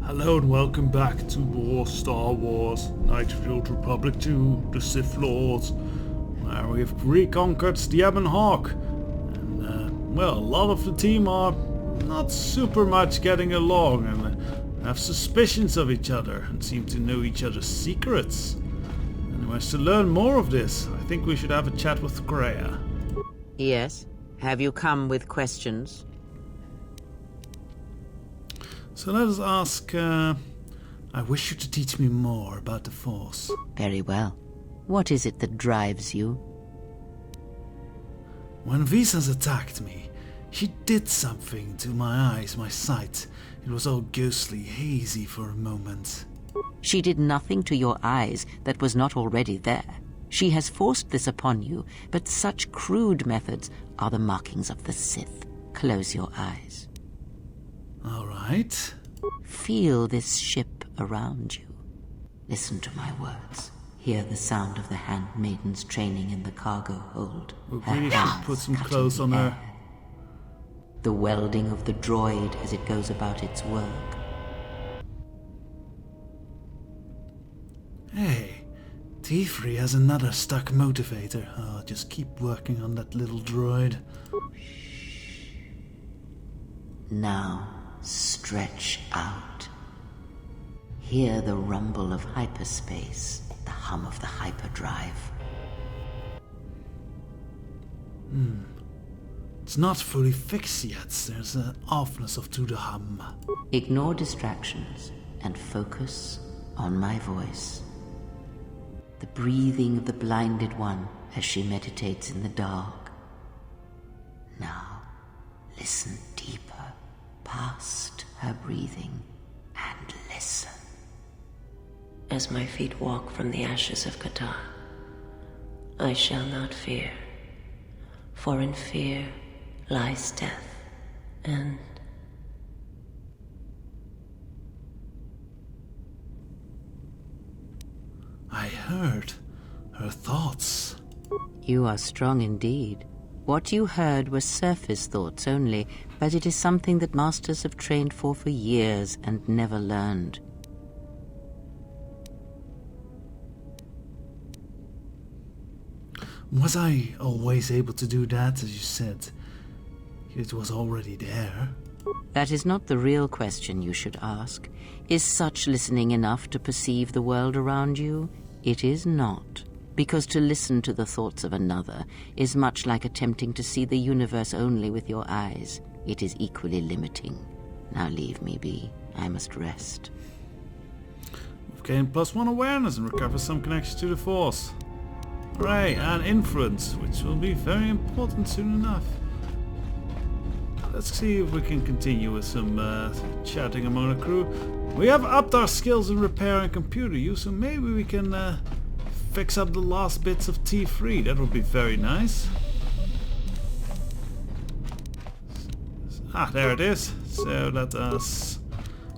Hello and welcome back to Star Wars Knights of the Old Republic 2, the Sith Lords, where we've reconquered the Ebon Hawk. And, well, a lot of the team are not super much getting along and have suspicions of each other and seem to know each other's secrets. Anyways, to learn more of this, I think we should have a chat with Kreia. Yes? Have you come with questions? So let us ask, I wish you to teach me more about the Force. Very well. What is it that drives you? When Visas attacked me, she did something to my eyes, my sight. It was all ghostly, hazy for a moment. She did nothing to your eyes that was not already there. She has forced this upon you, but such crude methods are the markings of the Sith. Close your eyes. All right. Feel this ship around you. Listen to my words. Hear the sound of the handmaidens training in the cargo hold. We really should put some clothes on her. The welding of the droid as it goes about its work. Hey, T3 has another stuck motivator. I'll just keep working on that little droid. Now, stretch out. Hear the rumble of hyperspace, the hum of the hyperdrive. It's not fully fixed yet. There's an offness to the hum. Ignore distractions and focus on my voice. The breathing of the blinded one as she meditates in the dark. Now, listen deeper past her breathing and listen. As my feet walk from the ashes of KotOR, I shall not fear, for in fear lies death, and I heard her thoughts. You are strong indeed. What you heard were surface thoughts only, but it is something that masters have trained for years and never learned. Was I always able to do that, as you said? It was already there. That is not the real question you should ask. Is such listening enough to perceive the world around you? It is not. Because to listen to the thoughts of another is much like attempting to see the universe only with your eyes. It is equally limiting. Now leave me be. I must rest. We've gained +1 awareness and recover some connection to the Force. Hooray, and influence, which will be very important soon enough. Let's see if we can continue with some chatting among the crew. We have upped our skills in repair and computer use, so maybe we can fix up the last bits of T3. That would be very nice. Ah, there it is. So let us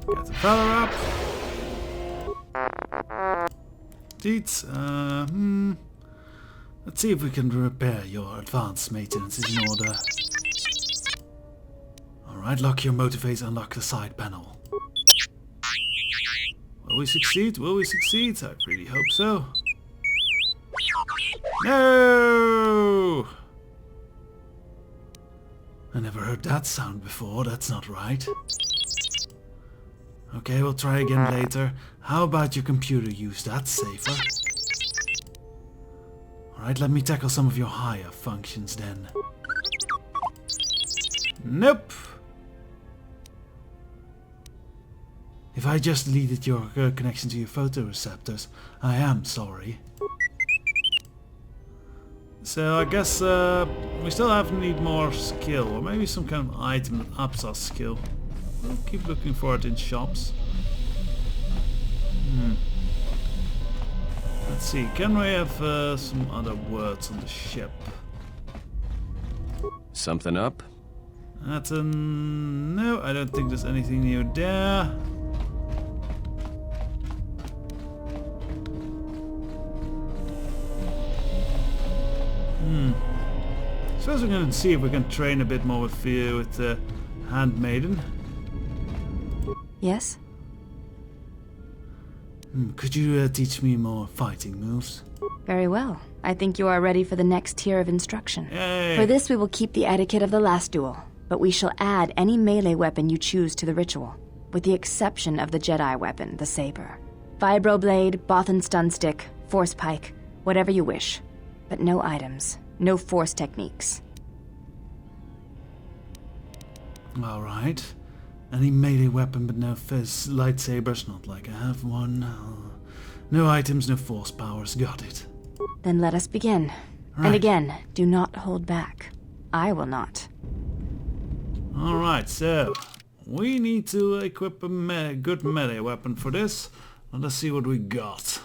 get the fellah up. Deets, let's see if we can repair your advanced maintenance is in order. Alright, lock your motivator and unlock the side panel. Will we succeed? Will we succeed? I really hope so. No! I never heard that sound before. That's not right. Okay, we'll try again later. How about your computer use? That's safer. Alright, let me tackle some of your higher functions then. Nope! If I just deleted your connection to your photoreceptors, I am sorry. So I guess we still need more skill, or maybe some kind of item that ups our skill. We'll keep looking for it in shops. Let's see, can we have some other words on the ship? Something up? That's a... no, I don't think there's anything new there. Suppose we're going to see if we can train a bit more with the handmaiden. Yes? Could you teach me more fighting moves? Very well. I think you are ready for the next tier of instruction. Yay! For this, we will keep the etiquette of the last duel, but we shall add any melee weapon you choose to the ritual, with the exception of the Jedi weapon, the saber. Vibroblade, Bothan stun stick, force pike, whatever you wish. But no items, no force techniques. Alright. Any melee weapon but no fizz lightsabers, not like I have one. No items, no force powers, got it. Then let us begin. Right. And again, do not hold back. I will not. Alright, so we need to equip a good melee weapon for this. Let us see what we got.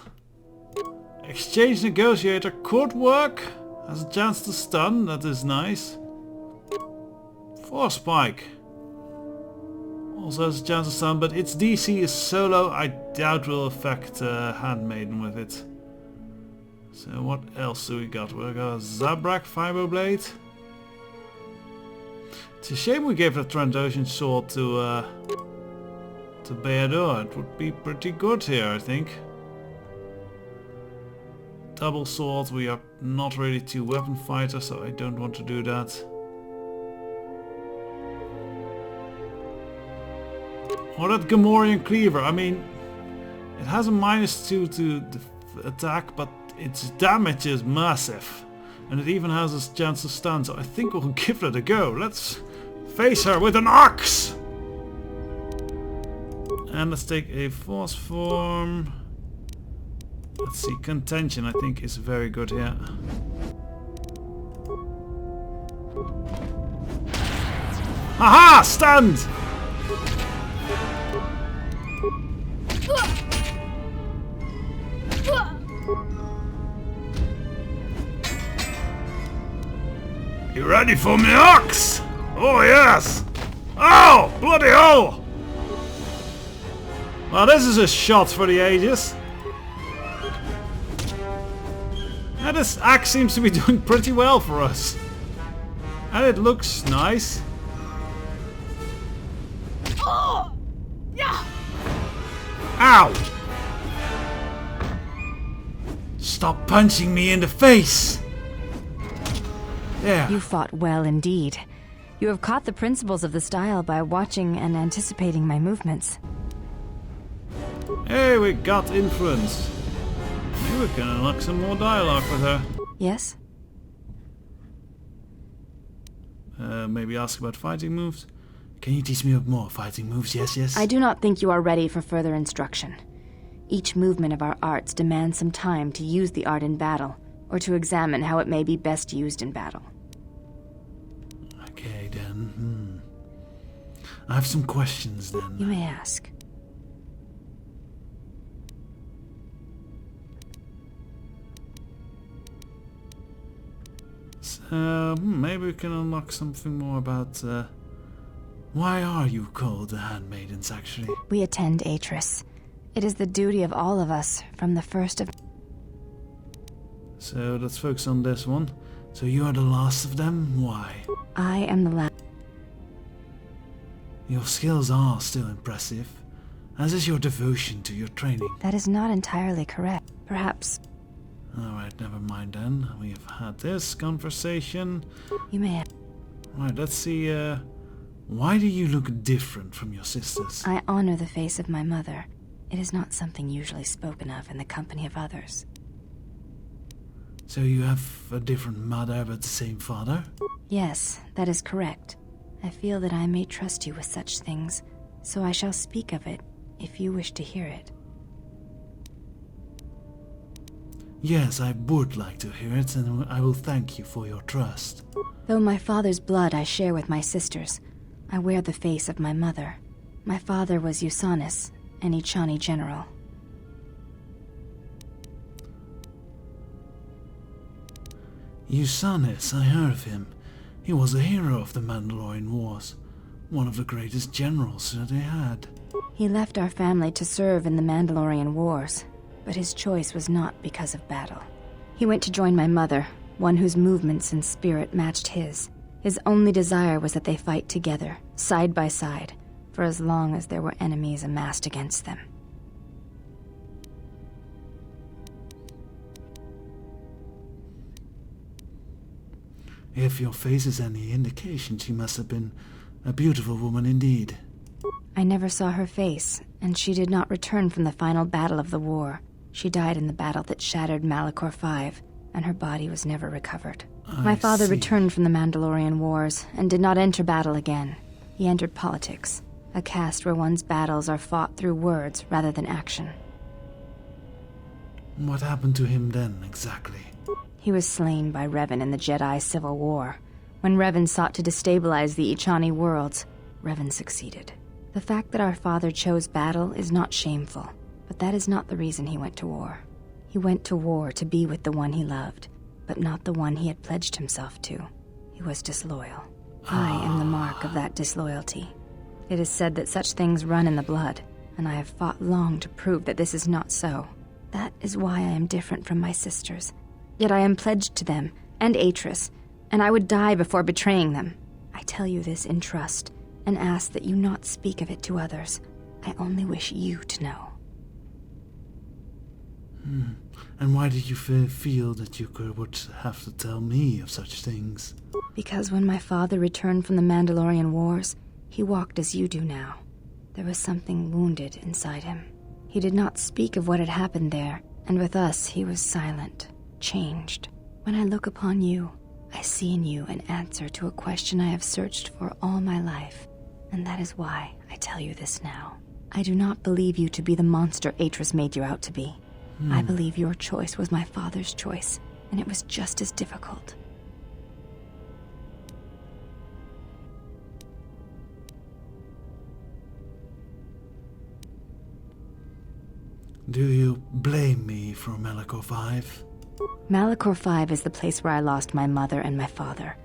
Exchange Negotiator could work. Has a chance to stun, that is nice. Force Spike also has a chance to stun, but its DC is so low I doubt will affect Handmaiden with it. So what else do we got? We got a Zabrak Vibroblade. It's a shame we gave that Trandoshan sword to Beador. It would be pretty good here, I think. Double sword, we are not really two weapon fighters, so I don't want to do that. Or that Gamorean Cleaver, I mean, it has a -2 to the attack, but its damage is massive. And it even has a chance to stun, so I think we'll give it a go. Let's face her with an axe! And let's take a force form. Let's see, contention I think is very good here. Haha! Stunned! You ready for me, axe? Oh yes! Oh! Bloody hell! Well, this is a shot for the ages. Now this axe seems to be doing pretty well for us. And it looks nice. Oh! Yeah! Ow! Stop punching me in the face! There. You fought well indeed. You have caught the principles of the style by watching and anticipating my movements. Hey, we got influence. Maybe we can unlock some more dialogue with her. Yes? Maybe ask about fighting moves. Can you teach me more fighting moves? Yes, yes. I do not think you are ready for further instruction. Each movement of our arts demands some time to use the art in battle, or to examine how it may be best used in battle. Okay then. I have some questions then. You may ask. So, maybe we can unlock something more about why are you called the Handmaidens actually? We attend Atris. It is the duty of all of us from the first of... So let's focus on this one. So you are the last of them? Why? I am the last. Your skills are still impressive, as is your devotion to your training. That is not entirely correct. Perhaps... Alright, never mind then. We have had this conversation. You may... Right, let's see, why do you look different from your sisters? I honor the face of my mother. It is not something usually spoken of in the company of others. So you have a different mother but the same father? Yes, that is correct. I feel that I may trust you with such things, so I shall speak of it if you wish to hear it. Yes, I would like to hear it, and I will thank you for your trust. Though my father's blood I share with my sisters, I wear the face of my mother. My father was Usanis, an Ichani general. Usanis, I heard of him. He was a hero of the Mandalorian Wars. One of the greatest generals that they had. He left our family to serve in the Mandalorian Wars, but his choice was not because of battle. He went to join my mother, one whose movements and spirit matched his. His only desire was that they fight together, side by side, for as long as there were enemies amassed against them. If your face is any indication, she must have been a beautiful woman indeed. I never saw her face, and she did not return from the final battle of the war. She died in the battle that shattered Malachor 5, and her body was never recovered. My father returned from the Mandalorian Wars and did not enter battle again. He entered politics, a caste where one's battles are fought through words rather than action. What happened to him then, exactly? He was slain by Revan in the Jedi Civil War. When Revan sought to destabilize the Ichani worlds, Revan succeeded. The fact that our father chose battle is not shameful, but that is not the reason he went to war. He went to war to be with the one he loved, but not the one he had pledged himself to. He was disloyal. I am the mark of that disloyalty. It is said that such things run in the blood, and I have fought long to prove that this is not so. That is why I am different from my sisters. Yet I am pledged to them, and Atris, and I would die before betraying them. I tell you this in trust, and ask that you not speak of it to others. I only wish you to know. And why did you feel that you would have to tell me of such things? Because when my father returned from the Mandalorian Wars, he walked as you do now. There was something wounded inside him. He did not speak of what had happened there, and with us he was silent, changed. When I look upon you, I see in you an answer to a question I have searched for all my life, and that is why I tell you this now. I do not believe you to be the monster Atris made you out to be. I believe your choice was my father's choice, and it was just as difficult. Do you blame me for Malachor 5? Malachor 5 is the place where I lost my mother and my father.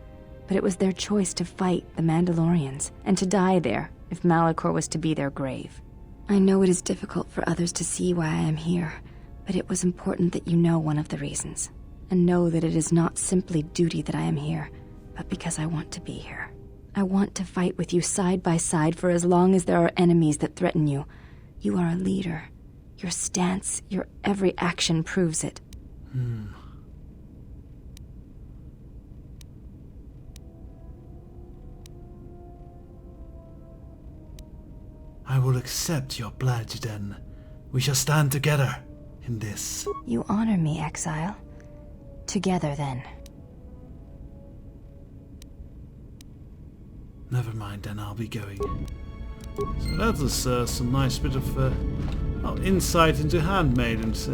But it was their choice to fight the Mandalorians, and to die there if Malachor was to be their grave. I know it is difficult for others to see why I am here, but it was important that you know one of the reasons, and know that it is not simply duty that I am here, but because I want to be here. I want to fight with you side by side for as long as there are enemies that threaten you. You are a leader. Your stance, your every action proves it. I will accept your pledge then. We shall stand together in this. You honor me, exile. Together then. Never mind then, I'll be going. So that is some nice bit of insight into handmaidens.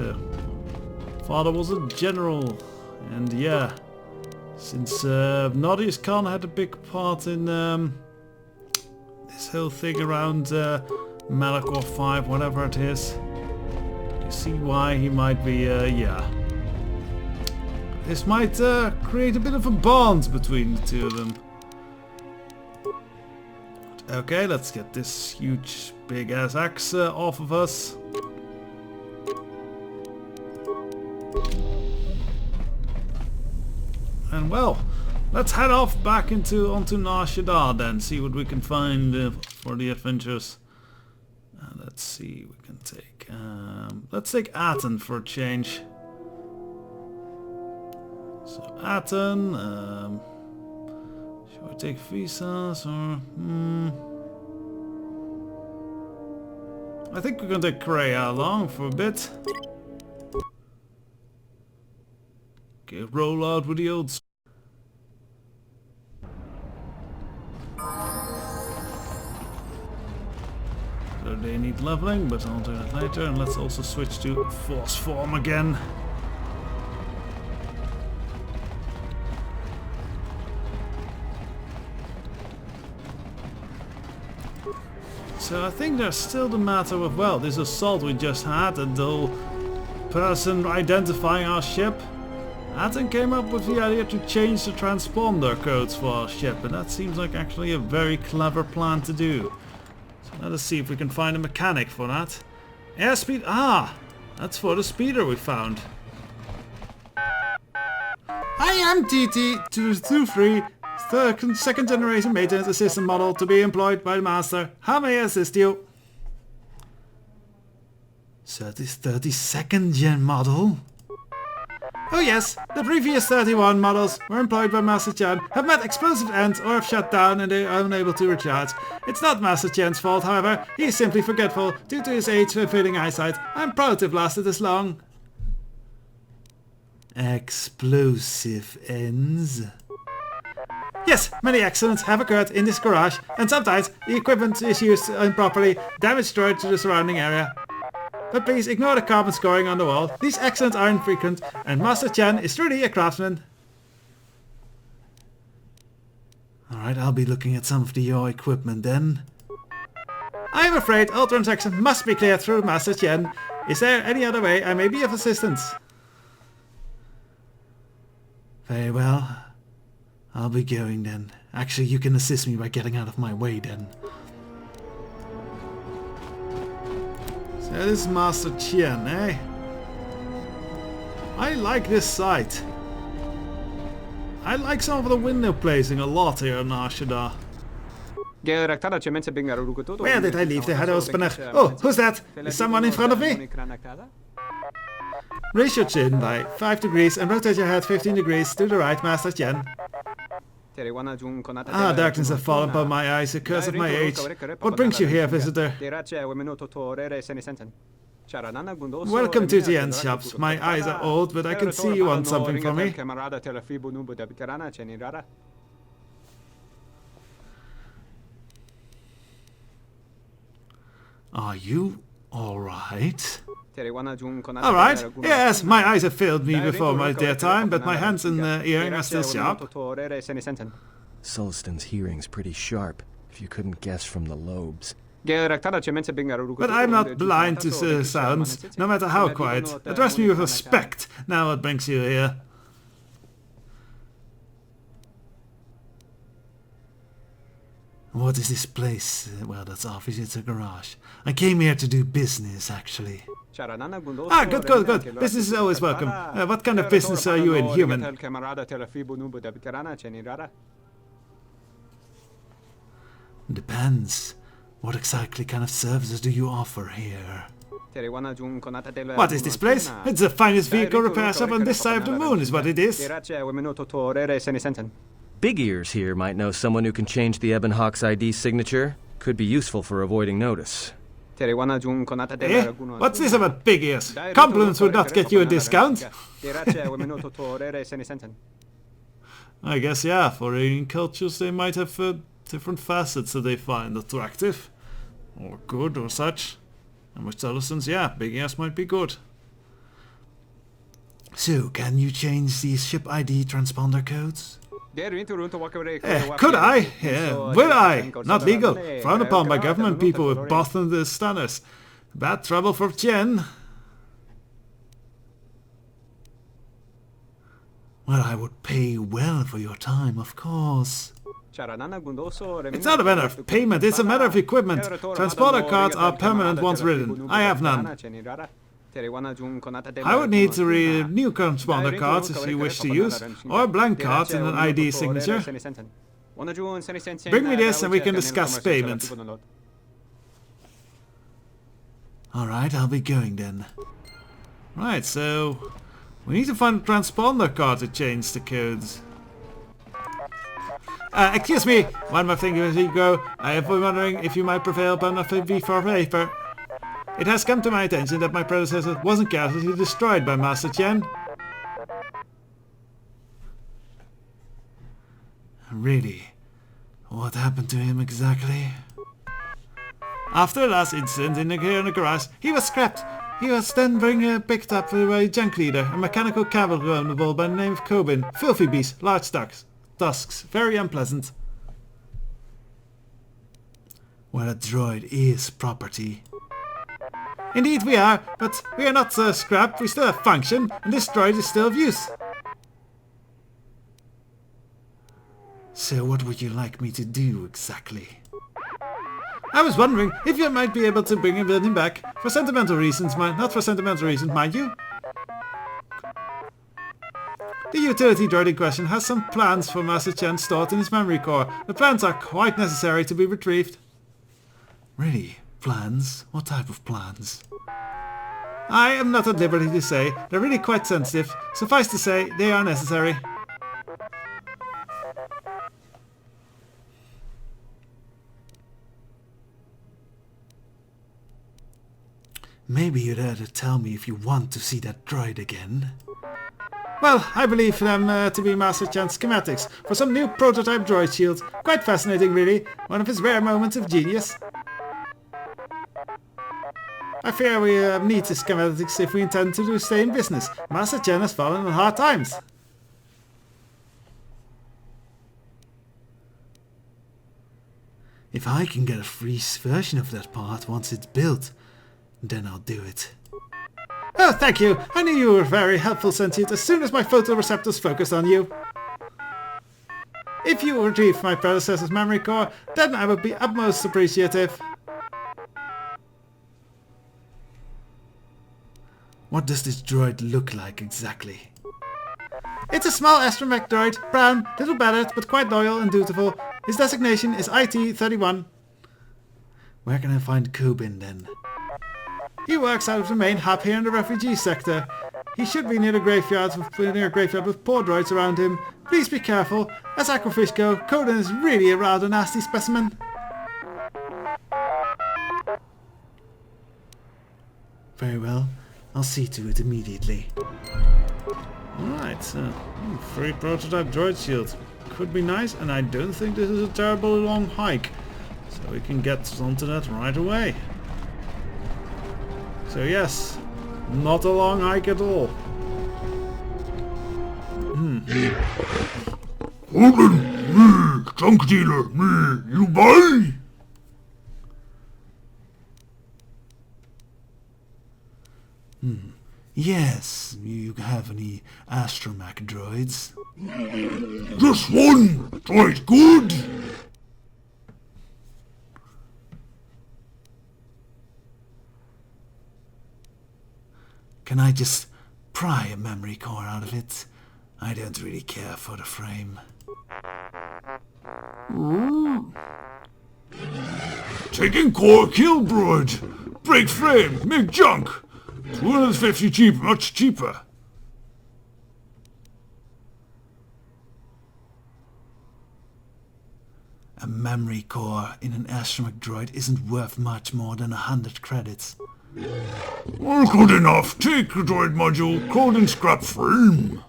Father was a general, and yeah, since Nodius Khan had a big part in this whole thing around Malachor 5, whatever it is, you see why he might be, yeah. This might create a bit of a bond between the two of them. Okay, let's get this huge big ass axe off of us. And well, let's head off back onto Nar Shaddaa then, see what we can find for the adventures. Let's see, we can take let's take Aten for a change. So Aten, should I take visas or I think we're gonna take Kreia along for a bit. Okay, roll out with the old. So they need leveling, but I'll do that later. And let's also switch to Force Form again. So I think there's still the matter of, well, this assault we just had, and the person identifying our ship. Aten came up with the idea to change the transponder codes for our ship, and that seems like actually a very clever plan to do. So let us see if we can find a mechanic for that. Airspeed, that's for the speeder we found. I am TT-223, second generation maintenance assistant model to be employed by the master. How may I assist you? So this 32nd gen model? Oh yes, the previous 31 models were employed by Master Chen, have met explosive ends or have shut down and they are unable to recharge. It's not Master Chen's fault, however, he is simply forgetful due to his age and failing eyesight. I'm proud to have lasted this long. Explosive ends? Yes, many accidents have occurred in this garage, and sometimes the equipment is used improperly, damage destroyed to the surrounding area. But please ignore the carbon scoring on the wall. These accidents are infrequent, and Master Chen is truly a craftsman. Alright, I'll be looking at some of your equipment then. I am afraid all transactions must be cleared through Master Chen. Is there any other way I may be of assistance? Very well. I'll be going then. Actually, you can assist me by getting out of my way then. So this is Master Chen, eh? I like this site. I like some of the window placing a lot here in Ashida. Where did I leave the head opener? Oh, who's that? Is someone in front of me? Raise your chin by 5 degrees and rotate your head 15 degrees to the right, Master Chen. Ah, darkness has fallen upon my eyes, a curse of my age. What brings you here, visitor? Welcome to the end shops. My eyes are old, but I can see you want something from me. Are you alright? Alright, yes, my eyes have failed me before my dear time, but my hands and earring are still sharp. Sullistan's hearing's pretty sharp, if you couldn't guess from the lobes. But I'm not blind to sounds, no matter how quiet. Address me with respect. Now what brings you here? What is this place? Well, that's obvious, it's a garage. I came here to do business, actually. Ah, good. Business is always welcome. What kind of business are you in, human? Depends. What exactly kind of services do you offer here? What is this place? It's the finest vehicle repair shop on this side of the moon, is what it is. Big Ears here might know someone who can change the Ebon Hawk's ID signature. Could be useful for avoiding notice. Eh? What's this about Big Ears? Compliments would not get you a discount. I guess, yeah, for alien cultures they might have different facets that they find attractive. Or good or such. And with Sullistans, yeah, Big Ears might be good. So, can you change these ship ID transponder codes? Could I? Will I? Not legal. Frowned upon by government people with Boston stunners. Bad trouble for Chen. Well, I would pay well for your time, of course. It's not a matter of payment, it's a matter of equipment. Transporter cards are permanent once written. I have none. I would need to read new transponder cards if you wish to use, or blank cards in an ID signature. Bring me this and we can discuss payment. Alright, I'll be going then. Right, so we need to find a transponder card to change the codes. Excuse me, one more thing as you go. I have been wondering if you might prevail upon a fee for paper. It has come to my attention that my predecessor wasn't carelessly destroyed by Master Chen. Really? What happened to him exactly? After the last incident in the garage, he was scrapped. He was then picked up by a junk leader, a mechanical cavalry by the name of Kobin. Filthy beast, large tusks, very unpleasant. Well, a droid is property. Indeed we are, but we are not scrapped, we still have function, and this droid is still of use. So what would you like me to do exactly? I was wondering if you might be able to bring a building back, for sentimental reasons, not for sentimental reasons, mind you. The utility droid in question has some plans for Master Chen stored in his memory core. The plans are quite necessary to be retrieved. Really? Plans? What type of plans? I am not at liberty to say. They're really quite sensitive. Suffice to say, they are necessary. Maybe you'd better tell me if you want to see that droid again. Well, I believe them to be Master Chan's schematics for some new prototype droid shield. Quite fascinating, really. One of his rare moments of genius. I fear we need the schematics if we intend to stay in business. Master Chan has fallen on hard times. If I can get a free version of that part once it's built, then I'll do it. Oh, thank you. I knew you were very helpful, Sentient, as soon as my photoreceptors focused on you. If you retrieve my predecessor's memory core, then I would be utmost appreciative. What does this droid look like exactly? It's a small astromech droid, brown, little battered, but quite loyal and dutiful. His designation is IT-31. Where can I find Kubin then? He works out of the main hub here in the refugee sector. He should be near a graveyard with poor droids around him. Please be careful. As aquafish go, Coden is really a rather nasty specimen. Very well. I'll see to it immediately. Alright, so free prototype droid shield. Could be nice, and I don't think this is a terribly long hike. So we can get onto that right away. So yes, not a long hike at all. Coden, me, junk dealer, me, you buy? Yes, you have any astromech droids? Just one, droid good. Can I just pry a memory core out of it? I don't really care for the frame. Taking core kill, droid. Break frame, make junk. 250 cheap, much cheaper. A memory core in an astromech droid isn't worth much more than 100 credits. Well, good enough. Take the droid module, code and scrap frame.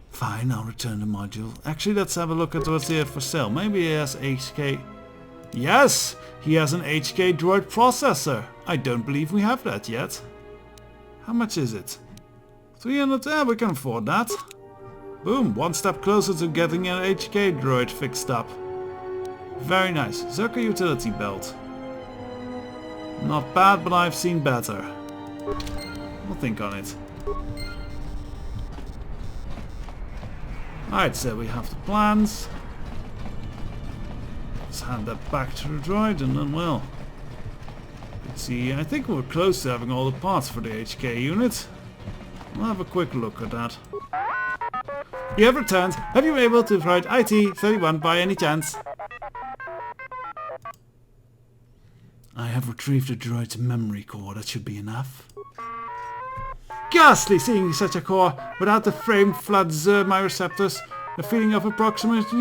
Fine, I'll return the module. Actually, let's have a look at what's here for sale. Maybe he has HK... Yes! He has an HK droid processor. I don't believe we have that yet. How much is it? 300... Yeah, we can afford that. Boom, one step closer to getting an HK droid fixed up. Very nice. Zerka utility belt. Not bad, but I've seen better. We'll think on it. Alright, so we have the plans. Let's hand that back to the droid and then, well... Let's see, I think we're close to having all the parts for the HK unit. We'll have a quick look at that. You have returned. Have you been able to write IT-31 by any chance? I have retrieved the droid's memory core. That should be enough. Ghastly seeing such a core without the frame floods my receptors. A feeling of approximate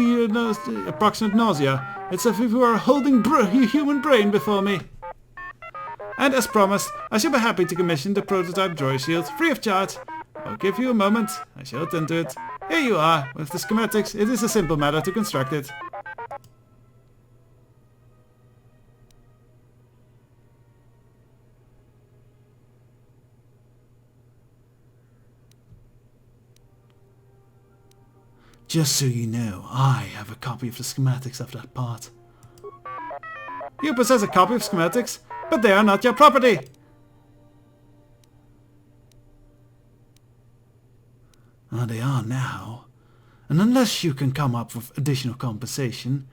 nausea. It's as if you were holding human brain before me. And as promised, I shall be happy to commission the prototype droid shield free of charge. I'll give you a moment. I shall attend to it. Here you are. With the schematics, it is a simple matter to construct it. Just so you know, I have a copy of the schematics of that part. You possess a copy of schematics, but they are not your property. They are now. And unless you can come up with additional compensation...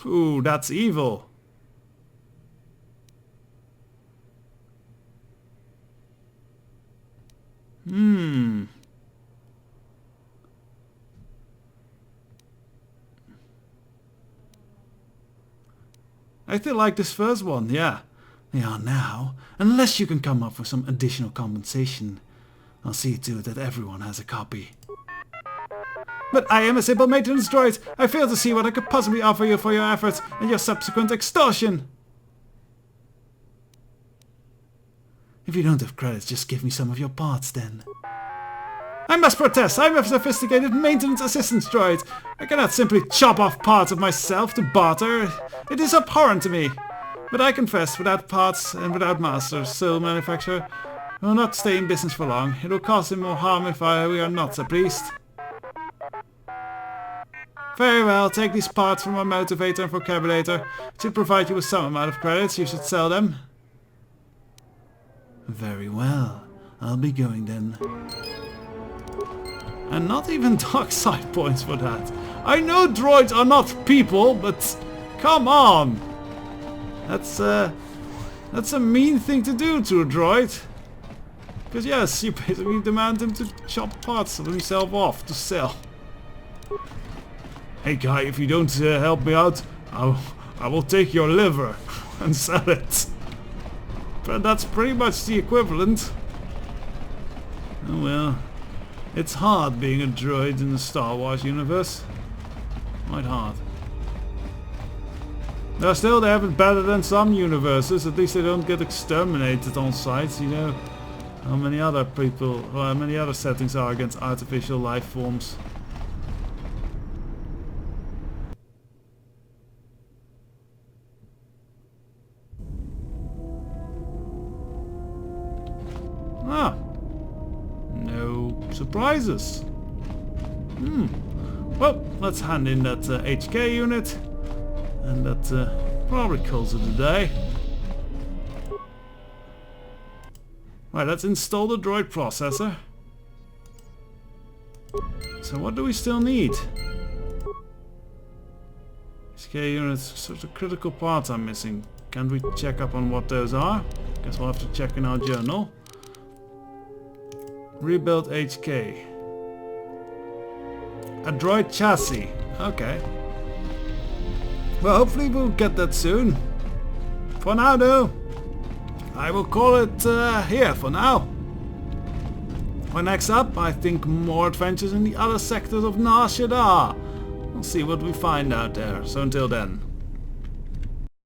Ooh, that's evil. Hmm. I still like this first one, yeah. They are now, unless you can come up with some additional compensation. I'll see to it that everyone has a copy. But I am a simple maintenance droid. I fail to see what I could possibly offer you for your efforts and your subsequent extortion. If you don't have credits, just give me some of your parts then. I must protest. I'm a sophisticated maintenance assistance droid. I cannot simply chop off parts of myself to barter. It is abhorrent to me. But I confess, without parts and without masters, sole manufacturer, I will not stay in business for long. It will cause him more harm if we are not so pleased. Very well, take these parts from my motivator and vocabulator. It should provide you with some amount of credits. You should sell them. Very well. I'll be going then. And not even dark side points for that. I know droids are not people, but come on! That's a mean thing to do to a droid. Because yes, you basically demand him to chop parts of himself off to sell. Hey guy, if you don't help me out, I will take your liver and sell it. But that's pretty much the equivalent. Oh well. It's hard being a droid in the Star Wars universe. Quite hard. Now still, they have it better than some universes. At least they don't get exterminated on sight. You know how many other people, or how many other settings are against artificial life forms. Ah, no surprises. Well, let's hand in that HK unit, and that probably calls it a day. Right, let's install the droid processor. So what do we still need? HK units, sort of critical parts I'm missing. Can we check up on what those are? Guess we'll have to check in our journal. Rebuild HK. A droid chassis. Okay. Well, hopefully we'll get that soon. For now though, I will call it here for now. For next up, I think more adventures in the other sectors of Nar Shaddaa. We'll see what we find out there. So until then.